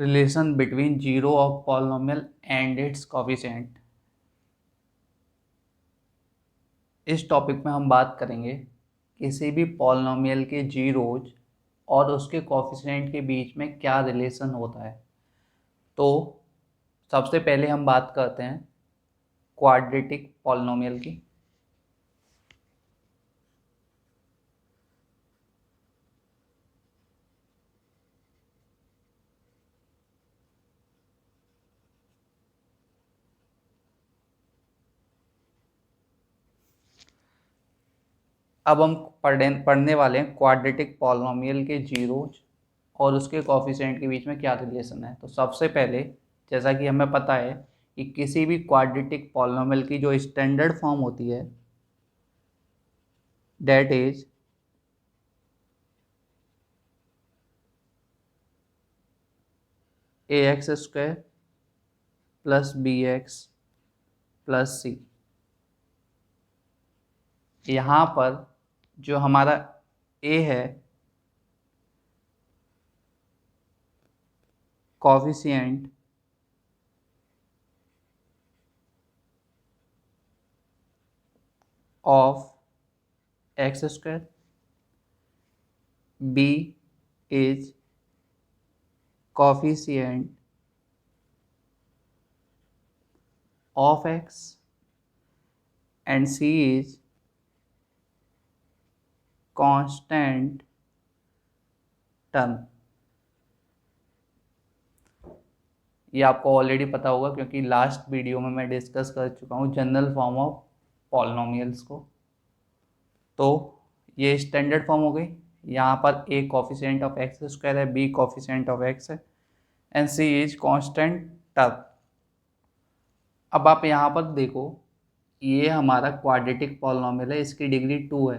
Relation between zero of polynomial and it's coefficient. इस topic में हम बात करेंगे किसी भी पॉलिनोमियल के जीरोज और उसके कोफिशिएंट के बीच में क्या रिलेशन होता है। तो सबसे पहले हम बात करते हैं क्वाड्रेटिक पॉलिनोमियल की। अब हम पढ़ने वाले हैं क्वाड्रेटिक पॉलिनोमियल के जीरोज और उसके कोफिशिएंट के बीच में क्या रिलेशन है। तो सबसे पहले जैसा कि हमें पता है कि किसी भी क्वाड्रेटिक पॉलिनोमियल की जो स्टैंडर्ड फॉर्म होती है that is ax² plus bx plus c। यहाँ पर जो हमारा a है coefficient of x², b is coefficient of x and c is constant term। ये आपको ऑलरेडी पता होगा क्योंकि लास्ट वीडियो में मैं डिस्कस कर चुका हूँ जनरल फॉर्म ऑफ पॉलिनोमियल्स को। तो ये स्टैंडर्ड फॉर्म हो गई। यहाँ पर a कोफिशिएंट ऑफ x² है, b कोफिशिएंट ऑफ x है and c is constant term. अब आप यहाँ पर देखो, ये हमारा क्वाड्रेटिक पॉलिनोमियल है, इसकी डिग्री 2 है,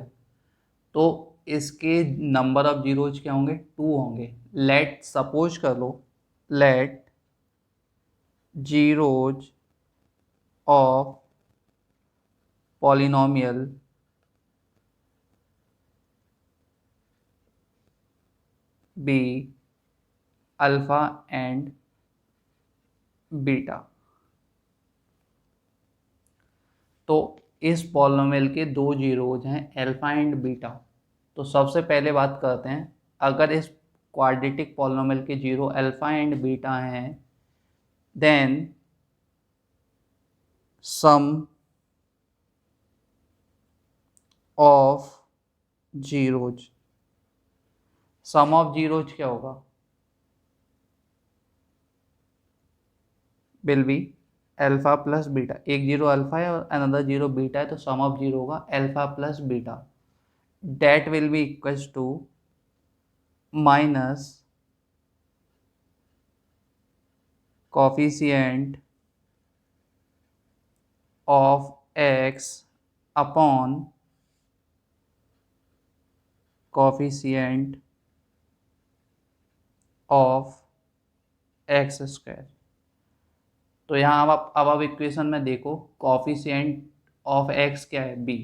तो इसके नंबर ऑफ जीरोज क्या होंगे? 2 होंगे। लेट सपोज कर लो, let zeros of polynomial be alpha and beta. तो इस पॉलिनोमियल के दो जीरोज हैं अल्फा एंड बीटा। तो सबसे पहले बात करते हैं, अगर इस क्वाड्रेटिक पॉलिनोमियल के जीरो अल्फा एंड बीटा हैं then sum of zeros, sum of zeros क्या होगा? Will be alpha plus beta. एक जीरो अल्फा है और अनदर जीरो बीटा है, तो सम ऑफ जीरो होगा alpha plus beta. That will be equals to minus coefficient of x upon coefficient of x²। तो यहाँ अब इक्वेशन में देखो, कोफिशिएंट ऑफ x क्या है? b।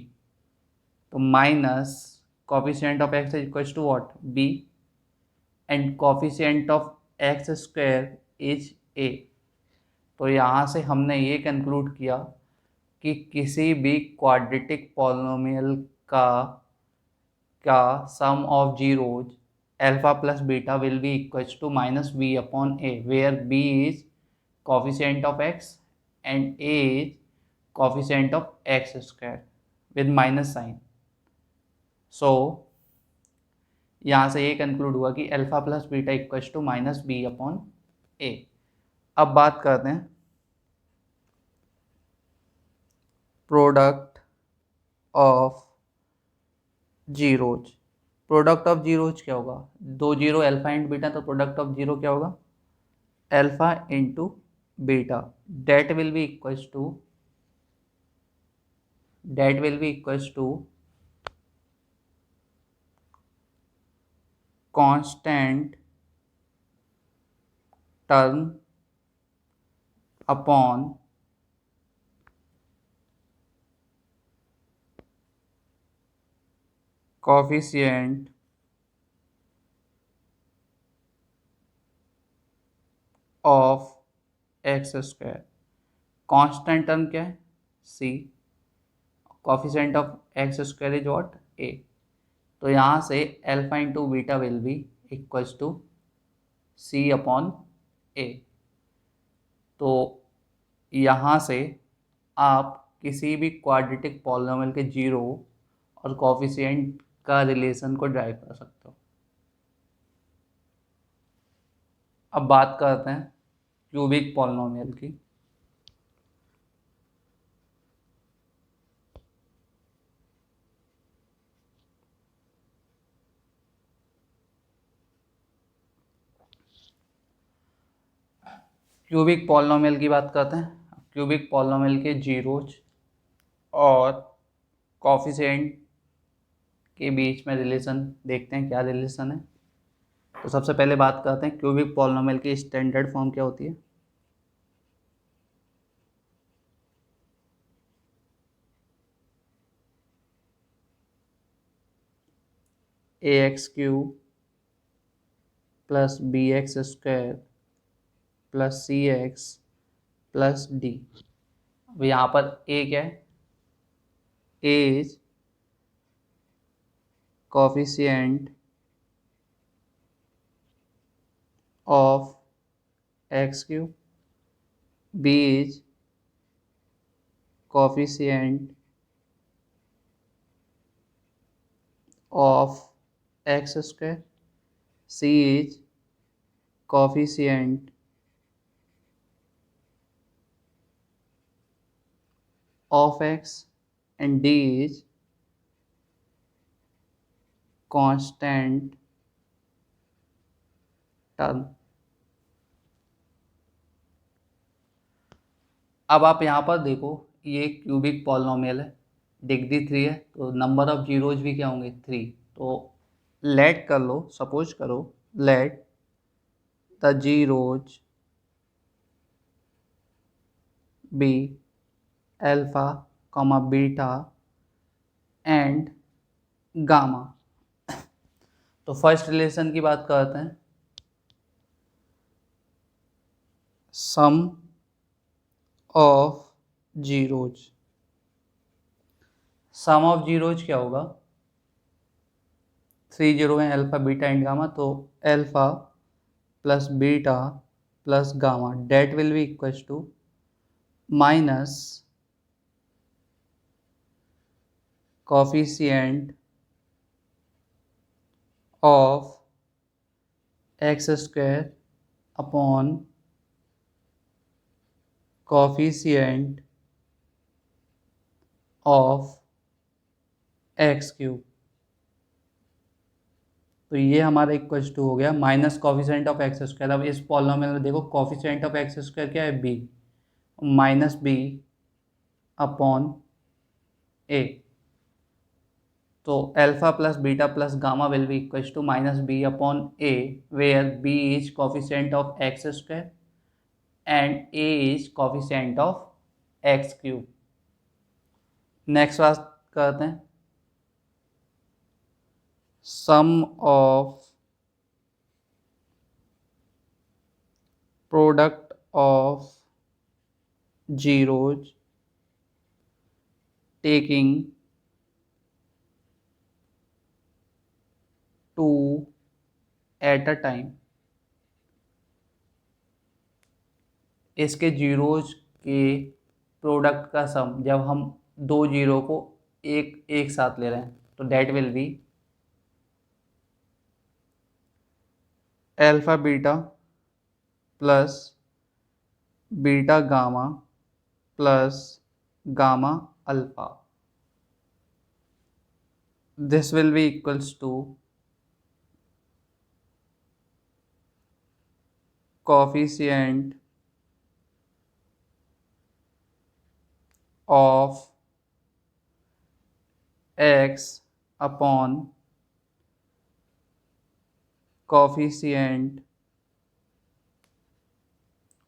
तो minus coefficient of x equals to what? b and coefficient of x² is a। तो यहाँ से हमने ये कंक्लूड किया कि किसी भी क्वाड्रेटिक पॉलिनोमियल का sum of zeros alpha plus beta will be equals to minus b upon a, where b is coefficient of x and a is coefficient of x² with minus sign। so यहाँ से ये conclude हुआ कि alpha plus beta equals to minus B upon A. अब बात करते हैं product of zeros. Product of zeros क्या होगा? दो जीरो अल्फा एंड बीटा, तो प्रोडक्ट ऑफ जीरो क्या होगा? Alpha into beta. That will be equals to constant term upon coefficient of X square. Constant term क्या है? C. Coefficient of X square is what? A. तो यहाँ से alpha into beta will be equals to C upon A. तो यहाँ से आप किसी भी क्वाड्रेटिक पॉलिनोमियल के जीरो और कोफिशिएंट का रिलेशन को ड्राइव कर सकते हो। अब बात करते हैं क्यूबिक पॉलिनोमियल की। क्यूबिक पॉलिनोमियल की बात करते हैं। क्यूबिक पॉलिनोमियल के जीरोज और कोफिशिएंट के बीच में रिलेशन देखते हैं, क्या रिलेशन है। तो सबसे पहले बात करते हैं क्यूबिक पॉलिनोमियल की स्टैंडर्ड फॉर्म क्या होती है। A X cube plus B X square plus C X plus D. अब यहाँ पर ए क्या है? A is coefficient of x cube, B is coefficient of X square, C is coefficient of x, and d is constant term। अब आप यहाँ पर देखो, ये क्यूबिक पॉलिनोमियल है, डिग्री 3 है, तो नंबर ऑफ जीरोज भी क्या होंगे? 3। तो लेट कर लो, सपोज करो, let the zeros be alpha comma beta and gamma. तो फर्स्ट रिलेशन की बात करते हैं, sum of zeros. Sum of zeros क्या होगा? 3 जीरो है, अल्फा बीटा एंड गामा, तो alpha plus beta plus gamma, that will be equals to minus coefficient of X square upon coefficient of x cube. तो ये हमारा equals to हो गया minus coefficient of X square. अब इस polynomial में देखो, कोफिशिएंट ऑफ एक्स स्क्वायर क्या है? B, minus B upon A. तो alpha plus beta plus gamma will be equals to minus B upon A, where B is coefficient of X square and A is coefficient of x cube. Next बात करते हैं, sum of product of zeros taking 2 at a time. इसके zeros के product का sum, जब हम दो zero को एक साथ ले रहे हैं, तो that will be alpha beta plus beta gamma plus gamma alpha. This will be equals to coefficient of x upon coefficient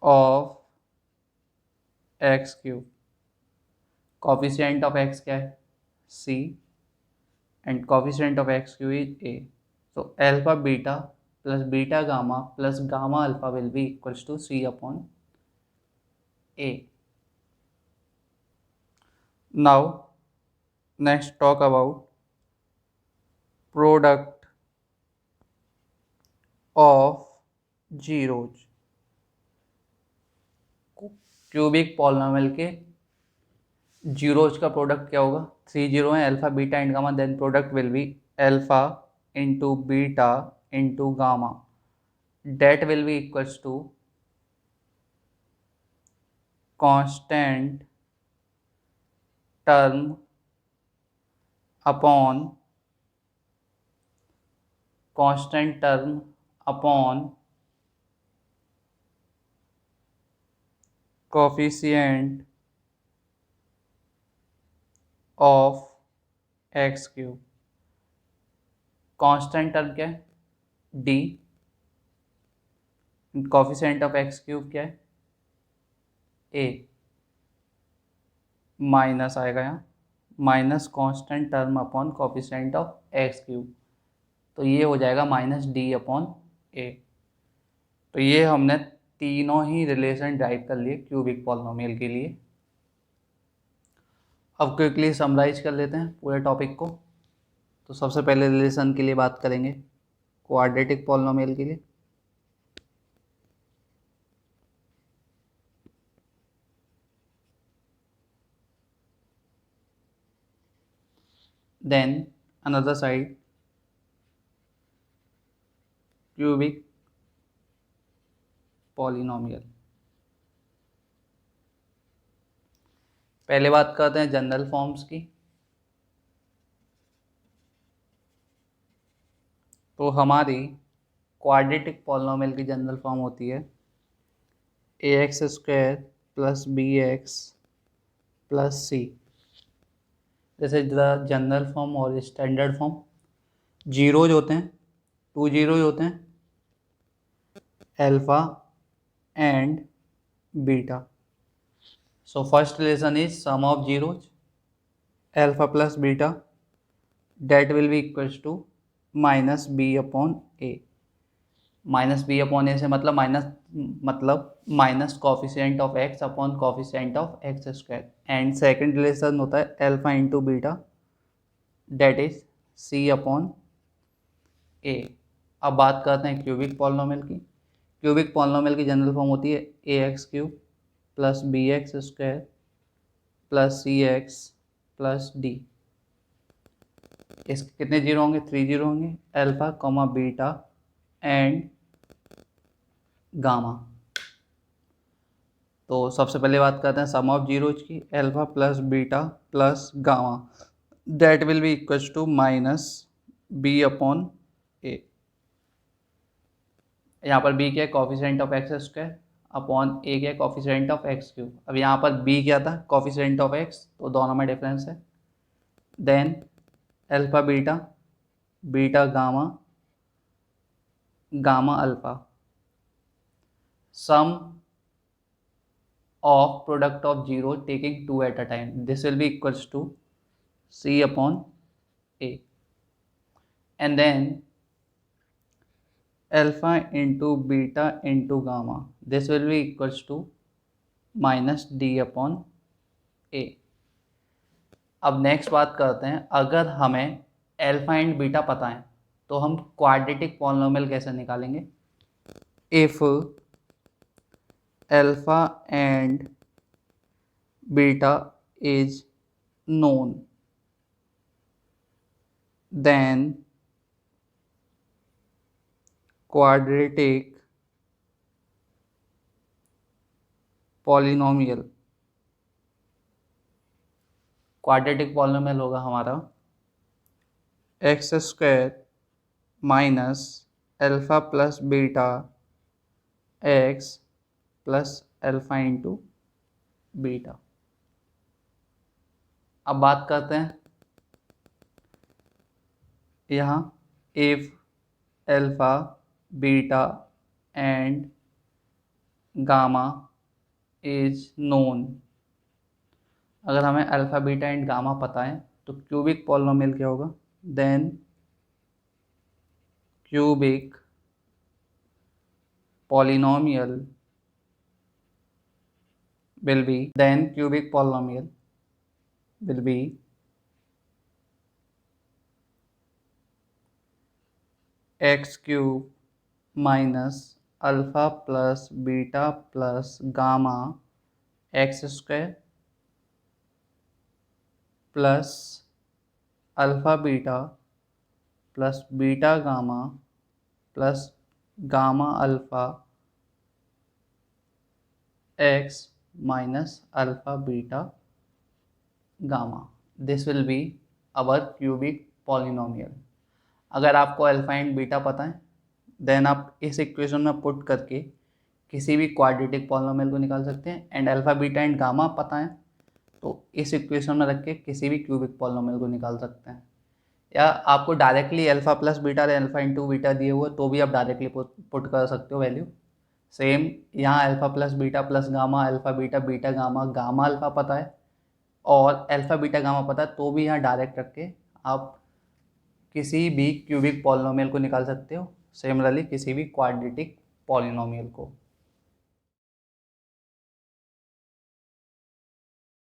of x cube. Coefficient of x क्या है? c, and coefficient of x cube is a। तो alpha beta plus beta gamma plus gamma alpha will be equals to C upon A. Now next talk about product of zeros. Cubic polynomial के zeros का product क्या होगा? 3 zero है, alpha beta and gamma, then product will be alpha into beta into gamma, that will be equals to constant term upon coefficient of x cube. Constant term क्या है? D. Coefficient of x cube क्या है? A. Minus आएगा यहाँ, minus constant term upon coefficient of x cube, तो ये हो जाएगा माइनस डी अपॉन ए. तो ये हमने तीनों ही रिलेशन ड्राइव कर लिए क्यूबिक पॉलिनोमियल के लिए. अब क्विकली समराइज कर लेते हैं पूरे टॉपिक को. तो सबसे पहले रिलेशन के लिए बात करेंगे क्वाड्रेटिक पॉलिनोमियल के लिए. Then another side cubic polynomial. पहले बात करते हैं जनरल फॉर्म्स की. तो हमारी क्वाड्रेटिक पॉलिनोमियल की जनरल फॉर्म होती है A X square plus B X plus C. जैसे जनरल फॉर्म और स्टैंडर्ड फॉर्म. जीरोज होते हैं, 2 जीरोज होते हैं, alpha and beta. So first relation is sum of zeros, alpha plus beta, that will be equals to minus b upon a. Minus B upon A से मतलब minus coefficient of X upon coefficient of X square. And second relation होता है alpha into beta, that is C upon A. अब बात करते हैं cubic polynomial की. Cubic polynomial की जनरल फॉर्म होती है A X cube plus B X square plus C X plus D. इसके कितने जीरो होंगे? 3 जीरो होंगे, alpha comma beta and gamma. तो सबसे पहले बात करते हैं सम ऑफ जीरोज की. Alpha plus beta plus gamma, that will be equals to minus B upon A. यहाँ पर बी क्या है? Coefficient of X square upon A क्या है? Coefficient of x cube. अब यहाँ पर बी क्या था? कोफिशिएंट ऑफ एक्स, तो दोनों में डिफरेंस है. Then alpha beta, beta gamma, gamma alpha, sum of product of zero taking 2 at a time, this will be equals to C upon A. And then alpha into beta into gamma, this will be equals to minus D upon A. अब next बात करते हैं, अगर हमें alpha and beta पता है तो हम क्वाड्रेटिक पॉलिनोमियल कैसे निकालेंगे? If alpha and beta is known, then quadratic polynomial होगा हमारा x square minus alpha plus beta x plus alpha into beta. अब बात करते हैं यहाँ if alpha beta and gamma is known. अगर हमें अल्फा बीटा एंड गामा पता है तो क्यूबिक पॉलिनोमियल क्या होगा? Then cubic polynomial will be, then cubic polynomial will be x cube minus alpha plus beta plus gamma x square plus alpha beta plus beta gamma plus gamma alpha x minus alpha beta gamma. This will be our cubic polynomial. अगर आपको alpha and beta पता है then आप इस equation में put करके किसी भी क्वाड्रेटिक पॉलिनोमियल को निकाल सकते हैं, and alpha beta and gamma पता है तो इस इक्वेशन में रख के किसी भी क्यूबिक पॉलिनोमियल को निकाल सकते हैं। या आपको डायरेक्टली अल्फा प्लस बीटा या अल्फा इंटू बीटा दिए हुए तो भी आप डायरेक्टली पुट कर सकते हो वैल्यू। सेम यहाँ alpha plus beta plus gamma, alpha beta beta gamma, gamma alpha पता है और अल्फा बीटा गामा पता है तो भी यहाँ डायरेक्ट रख के आप किसी भी क्यूबिक पॉलिनोमियल को निकाल सकते हो, सिमिलरली किसी भी क्वाड्रेटिक पॉलिनोमियल को।